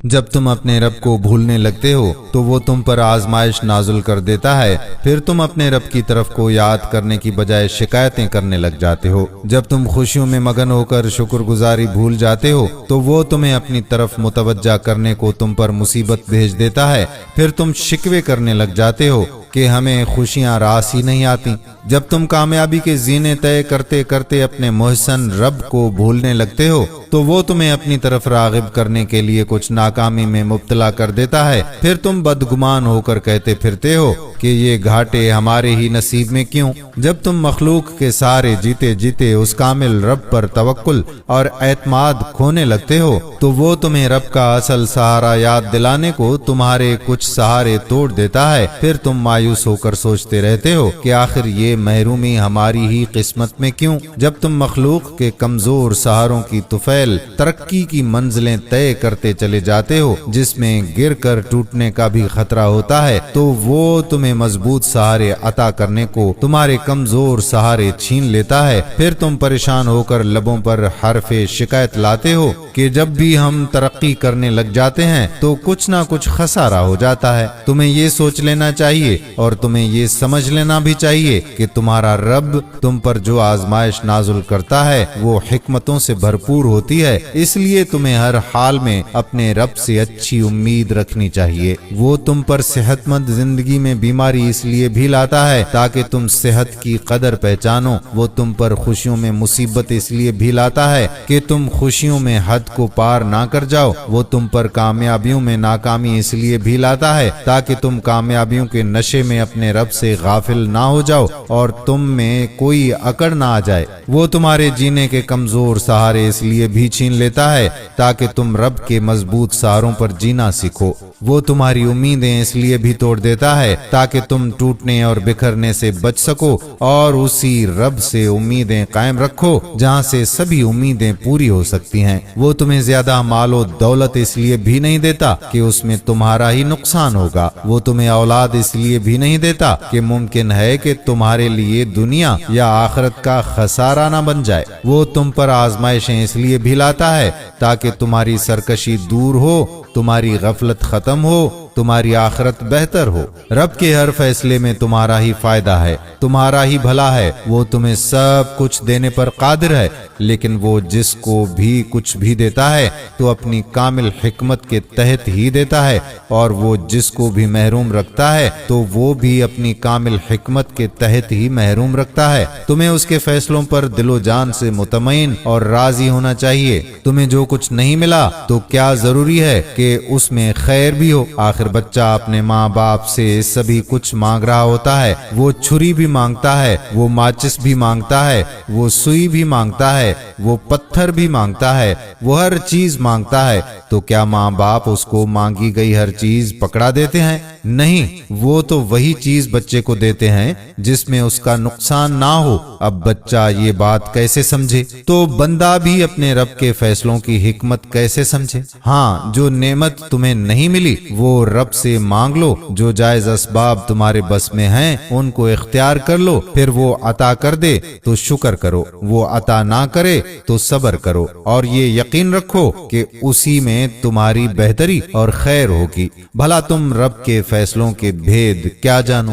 جب تم اپنے رب کو بھولنے لگتے ہو تو وہ تم پر آزمائش نازل کر دیتا ہے، پھر تم اپنے رب کی طرف کو یاد کرنے کی بجائے شکایتیں کرنے لگ جاتے ہو۔ جب تم خوشیوں میں مگن ہو کر شکر گزاری بھول جاتے ہو تو وہ تمہیں اپنی طرف متوجہ کرنے کو تم پر مصیبت بھیج دیتا ہے، پھر تم شکوے کرنے لگ جاتے ہو کہ ہمیں خوشیاں راس ہی نہیں آتی۔ جب تم کامیابی کے زینے طے کرتے کرتے اپنے محسن رب کو بھولنے لگتے ہو تو وہ تمہیں اپنی طرف راغب کرنے کے لیے کچھ ناکامی میں مبتلا کر دیتا ہے، پھر تم بدگمان ہو کر کہتے پھرتے ہو کہ یہ گھاٹے ہمارے ہی نصیب میں کیوں؟ جب تم مخلوق کے سارے جیتے جیتے اس کامل رب پر توکل اور اعتماد کھونے لگتے ہو تو وہ تمہیں رب کا اصل سہارا یاد دلانے کو تمہارے کچھ سہارے توڑ دیتا ہے، پھر تم مایوس ہو کر سوچتے رہتے ہو کہ آخر یہ محرومی ہماری ہی قسمت میں کیوں؟ جب تم مخلوق کے کمزور سہاروں کی طفیل ترقی کی منزلیں طے کرتے چلے جاتے ہو جس میں گر کر ٹوٹنے کا بھی خطرہ ہوتا ہے تو وہ تمہیں مضبوط سہارے عطا کرنے کو تمہارے کمزور سہارے چھین لیتا ہے، پھر تم پریشان ہو کر لبوں پر حرف شکایت لاتے ہو کہ جب بھی ہم ترقی کرنے لگ جاتے ہیں تو کچھ نہ کچھ خسارہ ہو جاتا ہے۔ تمہیں یہ سوچ لینا چاہیے اور تمہیں یہ سمجھ لینا بھی چاہیے کہ تمہارا رب تم پر جو آزمائش نازل کرتا ہے وہ حکمتوں سے بھرپور ہوتی ہے، اس لیے تمہیں ہر حال میں اپنے رب سے اچھی امید رکھنی چاہیے۔ وہ تم پر صحت مند زندگی میں بیماری اس لیے بھی لاتا ہے تاکہ تم صحت کی قدر پہچانو۔ وہ تم پر خوشیوں میں مصیبت اس لیے بھی لاتا ہے کہ تم خوشیوں میں حد کو پار نہ کر جاؤ۔ وہ تم پر کامیابیوں میں ناکامی اس لیے بھی لاتا ہے تاکہ تم کامیابیوں کے نشے میں اپنے رب سے غافل نہ ہو جاؤ اور تم میں کوئی اکڑ نہ آ جائے۔ وہ تمہارے جینے کے کمزور سہارے اس لیے بھی چھین لیتا ہے تاکہ تم رب کے مضبوط سہاروں پر جینا سیکھو۔ وہ تمہاری امیدیں اس لیے بھی توڑ دیتا ہے تاکہ تم ٹوٹنے اور بکھرنے سے بچ سکو اور اسی رب سے امیدیں قائم رکھو جہاں سے سبھی امیدیں پوری ہو سکتی ہیں۔ وہ تمہیں زیادہ مال و دولت اس لیے بھی نہیں دیتا کہ اس میں تمہارا ہی نقصان ہوگا۔ وہ تمہیں اولاد اس لیے بھی نہیں دیتا کہ ممکن ہے کہ تمہارے لیے دنیا یا آخرت کا خسارہ نہ بن جائے۔ وہ تم پر آزمائشیں اس لیے بھی لاتا ہے تاکہ تمہاری سرکشی دور ہو، تمہاری غفلت ختم ہو، تمہاری آخرت بہتر ہو۔ رب کے ہر فیصلے میں تمہارا ہی فائدہ ہے، تمہارا ہی بھلا ہے۔ وہ تمہیں سب کچھ دینے پر قادر ہے، لیکن وہ جس کو بھی کچھ بھی دیتا ہے تو اپنی کامل حکمت کے تحت ہی دیتا ہے، اور وہ جس کو بھی محروم رکھتا ہے تو وہ بھی اپنی کامل حکمت کے تحت ہی محروم رکھتا ہے۔ تمہیں اس کے فیصلوں پر دل و جان سے مطمئن اور راضی ہونا چاہیے۔ تمہیں جو کچھ نہیں ملا تو کیا ضروری ہے کہ اس میں خیر بھی ہو؟ آخر بچہ اپنے ماں باپ سے سبھی کچھ مانگ رہا ہوتا ہے، وہ چھری بھی مانگتا ہے، وہ ماچس بھی مانگتا ہے، وہ سوئی بھی مانگتا ہے، وہ پتھر بھی مانگتا ہے، وہ ہر چیز مانگتا ہے، تو کیا ماں باپ اس کو مانگی گئی ہر چیز پکڑا دیتے ہیں؟ نہیں، وہ تو وہی چیز بچے کو دیتے ہیں جس میں اس کا نقصان نہ ہو۔ اب بچہ یہ بات کیسے سمجھے تو بندہ بھی اپنے رب کے فیصلوں کی حکمت کیسے سمجھے؟ ہاں، جو نعمت تمہیں نہیں ملی وہ رب سے مانگ لو، جو جائز اسباب تمہارے بس میں ہیں ان کو اختیار کر لو، پھر وہ عطا کر دے تو شکر کرو، وہ عطا نہ کرے تو صبر کرو، اور یہ یقین رکھو کہ اسی میں تمہاری بہتری اور خیر ہوگی۔ بھلا تم رب کے فیصلوں کے بھید کیا جانو؟